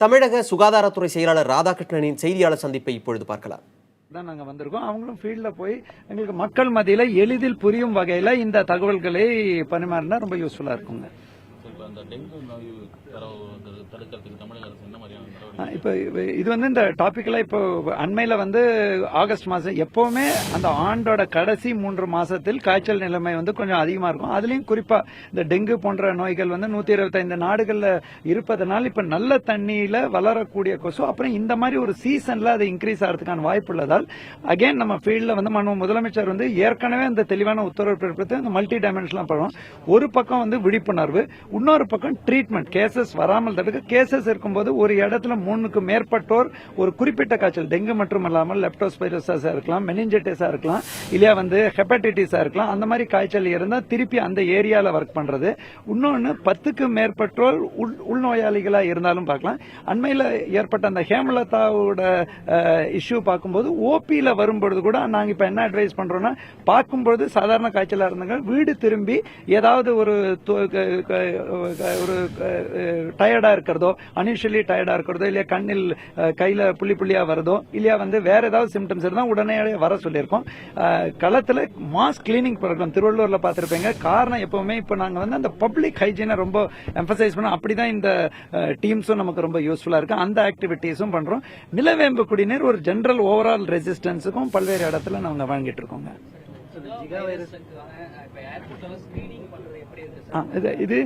தமிழக சுகாதாரத்துறை செயலாளர் ராதாகிருஷ்ணனின் செய்தியாளர் சந்திப்பை இப்பொழுது பார்க்கலாம். தான் நாங்க வந்திருக்கோம். அவங்களும் ஃபீல்ட்ல போய் எங்களுக்கு மக்கள் மத்தியில எளிதில் புரியும் வகையில இந்த தகவல்களை பரிமாறினா ரொம்ப யூஸ்ஃபுல்லா இருக்குங்க. இப்போ இது வந்து இந்த டாபிக்ல இப்போ அண்மையில வந்து ஆகஸ்ட் மாசம் எப்பவுமே அந்த ஆண்டோட கடைசி 3 மாசத்தில் காய்ச்சல் நிலைமை வந்து கொஞ்சம் அதிகமா இருக்கும். அதுலயும் குறிப்பா இந்த டெங்கு போன்ற நோய்கள் வந்து 125 நாடுகள்ல இருப்பதனால் இப்ப நல்ல தண்ணியில வளரக்கூடிய கொசு அப்புறம் இந்த மாதிரி ஒரு சீசன்ல அது இன்க்ரீஸ் ஆகிறதுக்கான வாய்ப்பு உள்ளதால் அகைன் நம்ம ஃபீல்ட்ல வந்து முதலமைச்சர் வந்து ஏற்கனவே அந்த தெளிவான உத்தரவு பிறப்பித்து அந்த மல்டி டைமென்ஷனல் பண்ணுவோம். ஒரு பக்கம் வந்து விழிப்புணர்வு, இன்னொரு பக்கம் ட்ரீட்மெண்ட். கேசஸ் வராமல் தடுக்க, கேசஸ் இருக்கும்போது ஒரு இடத்துல 3க்கு மேற்பட்டோர் ஒரு குறிப்பிட்ட காய்ச்சல் டெங்கு மட்டும் இல்லாமல் லெப்டோஸ்பைரோசிஸா இருக்கலாம், மெனிஞ்சைட்டிஸா இருக்கலாம், இல்லையா வந்து ஹெப்படைட்டிஸா இருக்கலாம். அந்த மாதிரி காய்ச்சல் இருந்தா திருப்பி அந்த ஏரியால ஒர்க் பண்றது. இன்னொன்னு 10க்கு மேற்பட்டோர் உள்நோயாளிகளா இருந்தாலும் பார்க்கலாம். அண்மையில ஏற்பட்ட அந்த ஹேமலதாவோட இஷ்யூ பார்க்கும்போது ஓபியில வரும்பொழுது கூட நாங்க இப்ப என்ன அட்வைஸ் பண்றோம்னா, பார்க்கும்போது சாதாரண காய்ச்சலா இருந்தாங்க வீடு திரும்பி ஏதாவது ஒரு டயர்டா இருக்கிறதோ, அனிஷியலி டயர்டா இருக்கிறதோ, இல்லையா கண்ணில் கையில புள்ளி புள்ளியா வருதோ, இல்லையா வந்து வேற ஏதாவது சிம்டம்ஸ் இருந்தா உடனே வர சொல்லியிருக்கோம். களத்துல மாஸ் கிளீனிங் ப்ரோக்ராம் திருவள்ளூர்ல பாத்திருப்பீங்க. காரணம் எப்பவுமே இப்ப நாங்க வந்து அந்த பப்ளிக் ஹைஜீனை ரொம்ப எம்பசைஸ் பண்ணோம். அப்படிதான் இந்த டீம்ஸும் நமக்கு ரொம்ப யூஸ்ஃபுல்லா இருக்கு. அந்த ஆக்டிவிட்டிஸும் பண்றோம். நிலவேம்பு குடிநீர் ஒரு ஜெனரல் ஓவரால் ரெசிஸ்டன்ஸுக்கும் பல்வேறு இடத்துல நாங்க வாங்கிட்டு இருக்கோங்க. இது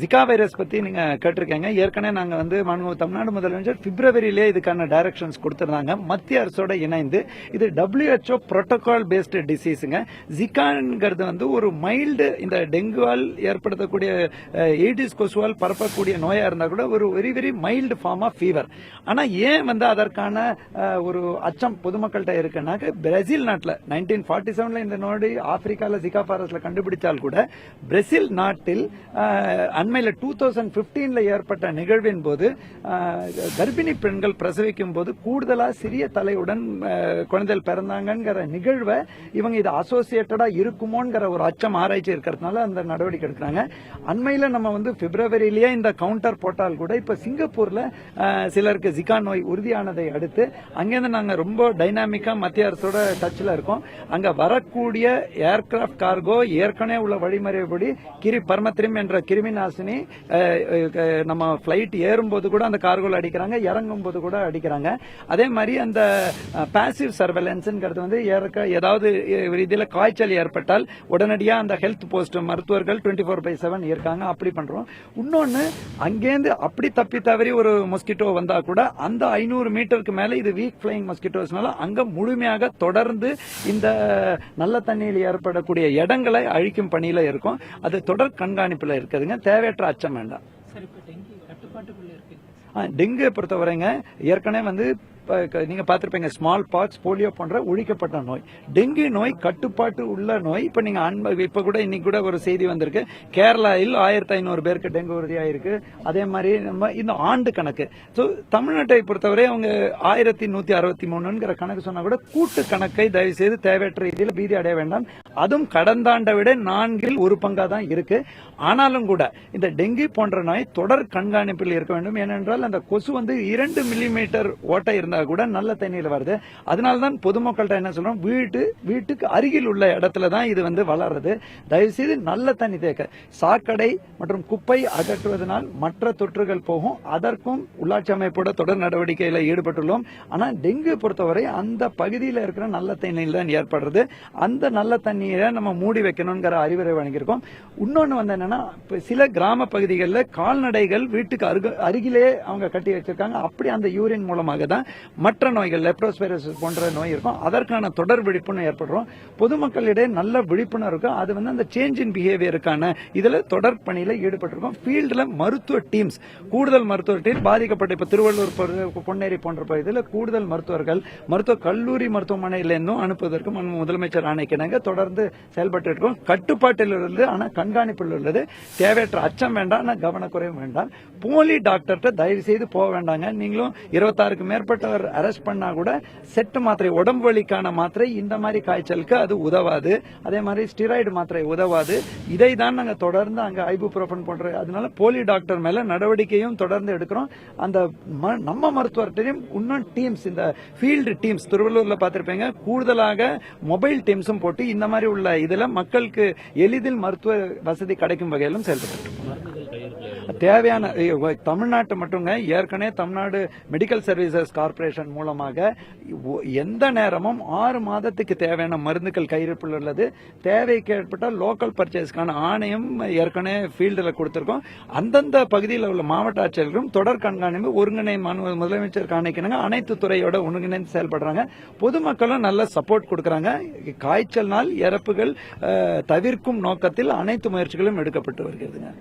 ஜிகா வைரஸ் பத்தி நீங்க கேட்டிருக்கீங்க. ஏற்கனவே நாங்க வந்து தமிழ்நாடு முதலமைச்சர் பிப்ரவரியிலே இதுக்கான டைரக்ஷன்ஸ் கொடுத்திருந்தாங்க மத்திய அரசோட இணைந்து. இது WHO புரோட்டோகால் பேஸ்டு டிசீஸுங்க. ஜிகாங்கிறது வந்து ஒரு மைல்டு, இந்த டெங்குவால் ஏற்படுத்தக்கூடிய ஏடிஸ் கொசுவால் பரப்பக்கூடிய நோயா இருந்தா கூட ஒரு very very mild form of fever. ஆனா ஏன் வந்து அதற்கான ஒரு அச்சம் பொதுமக்கள்கிட்ட இருக்குன்னாக்க, பிரேசில் நாட்டில் 1947 இந்த நோய் ஆப்பிரிக்கால ஜிகா பாரஸ்ல கண்டுபிடிச்சால் கூட பிரேசில் நாட்டில் அண்மையில 2015 ஏற்பட்ட நிகழ்வின் போது கர்ப்பிணி பெண்கள் பிரசவிக்கும் போது கூடுதலா சிறிய தலையுடன் குழந்தைகள் பிறந்தாங்கிற நிகழ்வை இவங்க இது அசோசியேட்டடா இருக்குமோங்கிற ஒரு அச்சம் ஆராய்ச்சி இருக்கிறதுனால அந்த நடவடிக்கை எடுக்கிறாங்க. அண்மையில நம்ம வந்து பிப்ரவரியிலேயே இந்த கவுண்டர் போட்டால் கூட இப்ப சிங்கப்பூர்ல சிலருக்கு ஜிகா நோய் உறுதியானதை அடுத்து அங்கிருந்து நாங்க ரொம்ப டைனாமிக்கா மத்திய அரசோட டச்ல இருக்கோம். அங்க வரக்கூடிய ஏர்கிராப்ட் கார்கோ ஏற்கனவே உள்ள வழிமுறைப்படி பர்மத்ரிம் என்ற கிருமி நாசினி நம்ம பிளைட் ஏறும்போது கூட அந்த கார்கோல அடிக்கிறாங்க, இறங்கும் போது கூட அடிக்கிறாங்க. அதே மாதிரி அந்த பாசிவ் சர்வேலன்ஸ்ங்கிறது வந்து ஏதாவது ரீதியில காய்ச்சல் ஏற்பட்டால் உடனடியா அந்த ஹெல்த் போஸ்ட் மருத்துவர்கள் 24/7 இருக்காங்க. அப்படி பண்றோம். இன்னொன்னு, அங்கேருந்து அப்படி தப்பி தவறி ஒரு மொஸ்கிட்டோ வந்தா கூட அந்த 500 மீட்டருக்கு மேல இது வீக் பிளைங் மொஸ்கிட்டோஸ்னால அங்க முழுமையாக தொடர்ந்து இந்த நல்ல தண்ணியில் ஏற்படக்கூடிய இடங்களை அழிக்கும் பணியில இருக்கும். அது தொடர் கண்காணிப்புல இருக்குதுங்க. தேவையற்ற அச்சம் வேண்டாம். டெங்கு பொறுத்தவரைங்க ஏற்கனவே வந்து நீங்க பாத்திருப்பீங்க, ஸ்மால் பாக்ஸ், போலியோ போன்ற ஒழிக்கப்பட்ட நோய். டெங்கு நோய் கட்டுப்பாட்டு உள்ள நோய். இப்ப நீங்க இப்ப கூட இன்னைக்கு கூட ஒரு செய்தி வந்திருக்கு, கேரளாவில் 1500 பேருக்கு டெங்கு உறுதியாயிருக்கு. அதே மாதிரி நம்ம இந்த ஆண்டு கணக்கு தமிழ்நாட்டை பொறுத்தவரை அவங்க 1163 கணக்கு சொன்னா கூட கூட்டு கணக்கை தயவு செய்து தேவையற்ற ரீதியில் பீதி அடைய வேண்டாம். அதுவும் கடந்த ஆண்டை விட 4 ஒரு பங்கா தான் இருக்கு. ஆனாலும் கூட இந்த டெங்கு போன்ற நோய் தொடர் கண்காணிப்பில் இருக்க வேண்டும். ஏனென்றால் அந்த கொசு வந்து 2 மில்லிமீட்டர் ஓட்டை இருந்தா கூட நல்ல தண்ணியில் வருது. அதனால்தான் பொதுமக்கள்கிட்ட என்ன சொல்றோம், வீட்டுக்கு அருகில் உள்ள இடத்துல தான் இது வந்து வளருது. தயவு செய்து நல்ல தண்ணி தேக்க, சாக்கடை மற்றும் குப்பை அகற்றுவதனால் மற்ற தொற்றுகள் போகும். அதற்கும் உள்ளாட்சி அமைப்போட தொடர் நடவடிக்கையில ஈடுபட்டுள்ளோம். ஆனா டெங்கு பொறுத்தவரை அந்த பகுதியில் இருக்கிற நல்ல தண்ணியில் தான் ஏற்படுறது. அந்த நல்ல தண்ணீரை நம்ம மூடி வைக்கணுங்கிற அறிவுரை வழங்கியிருக்கோம். இன்னொன்னு வந்து என்னன்னா, சில கிராம பகுதிகளில் கால்நடைகள் வீட்டுக்கு அருகிலே அவங்க கட்டி வச்சிருக்காங்க. அப்படி அந்த யூரின் மூலமாக தான் மற்ற நோய்கள் லெப்டோஸ்பைரோசிஸ் போன்ற நோய் இருக்கும். அதற்கான தொடர் விழிப்புணர்வு ஏற்படுறோம். பொதுமக்களிடையே நல்ல விழிப்புணர்வு இருக்கும். அது வந்து அந்த சேஞ்ச் இன் பிஹேவியருக்கான இதுல தொடர் பணியில ஈடுபட்டிருக்கும். ஃபீல்டுல மருத்துவ டீம்ஸ், கூடுதல் மருத்துவ டீம் பாதிக்கப்பட்ட இப்ப திருவள்ளூர், பொன்னேரி போன்ற பகுதியில் கூடுதல் மருத்துவர்கள் மருத்துவ கல்லூரி மருத்துவமனையில இருந்தும் அனுப்புவதற்கு முதலமைச்சர் ஆணைக்கிணங்க தொடர்ந்து செயல்பட்டு இருக்கோம். கட்டுப்பாட்டில் இருந்து ஆனா கண்காணிப்பில் உள்ளது. தேவையற்ற அச்சம் வேண்டாம், கவனக்குறைவும் வேண்டாம். போலி டாக்டர்கிட்ட தயவு செய்து போக வேண்டாங்க. நீங்களும் 26க்கு மேற்பட்ட ஃபீவர் அரெஸ்ட் பண்ணா கூட செட் மாத்திரை, உடம்பு வலிக்கான மாத்திரை இந்த மாதிரி காய்ச்சலுக்கு அது உதவாது. அதே மாதிரி ஸ்டீராய்டு மாத்திரை உதவாது. இதை தான் நாங்க தொடர்ந்து அங்க ஐபுப்ரோஃபன் போன்ற, அதனால போலி டாக்டர் மேல நடவடிக்கையும் தொடர்ந்து எடுக்கிறோம். அந்த நம்ம மருத்துவர்கிட்டையும் இன்னும் டீம்ஸ், இந்த ஃபீல்டு டீம்ஸ் திருவள்ளூர்ல பார்த்திருப்பீங்க, கூடுதலாக மொபைல் டீம்ஸும் போட்டு இந்த மாதிரி உள்ள இதுல மக்களுக்கு எளிதில் மருத்துவ வசதி கிடைக்கும் வகையிலும் செயல்பட்டு தேவையான தமிழ்நாட்டு மட்டுங்க. ஏற்கனவே தமிழ்நாடு மெடிக்கல் சர்வீசஸ் கார்பரேஷன் மூலமாக எந்த நேரமும் 6 மாதத்துக்கு தேவையான மருந்துகள் கையிருப்பில் உள்ளது. தேவைக்கு ஏற்பட்ட லோக்கல் பர்ச்சேஸ்க்கான ஆணையம் ஏற்கனவே ஃபீல்டில் கொடுத்திருக்கோம். அந்தந்த பகுதியில் உள்ள மாவட்ட ஆட்சியர்களும் தொடர் கண்காணிப்பு ஒருங்கிணை முதலமைச்சர் ஆணைக்கினாங்க. அனைத்து துறையோட ஒருங்கிணைந்து செயல்படுறாங்க. பொதுமக்களும் நல்ல சப்போர்ட் கொடுக்கறாங்க. காய்ச்சல்னால் இறப்புகள் தவிர்க்கும் நோக்கத்தில் அனைத்து முயற்சிகளும் எடுக்கப்பட்டு வருகிறதுங்க.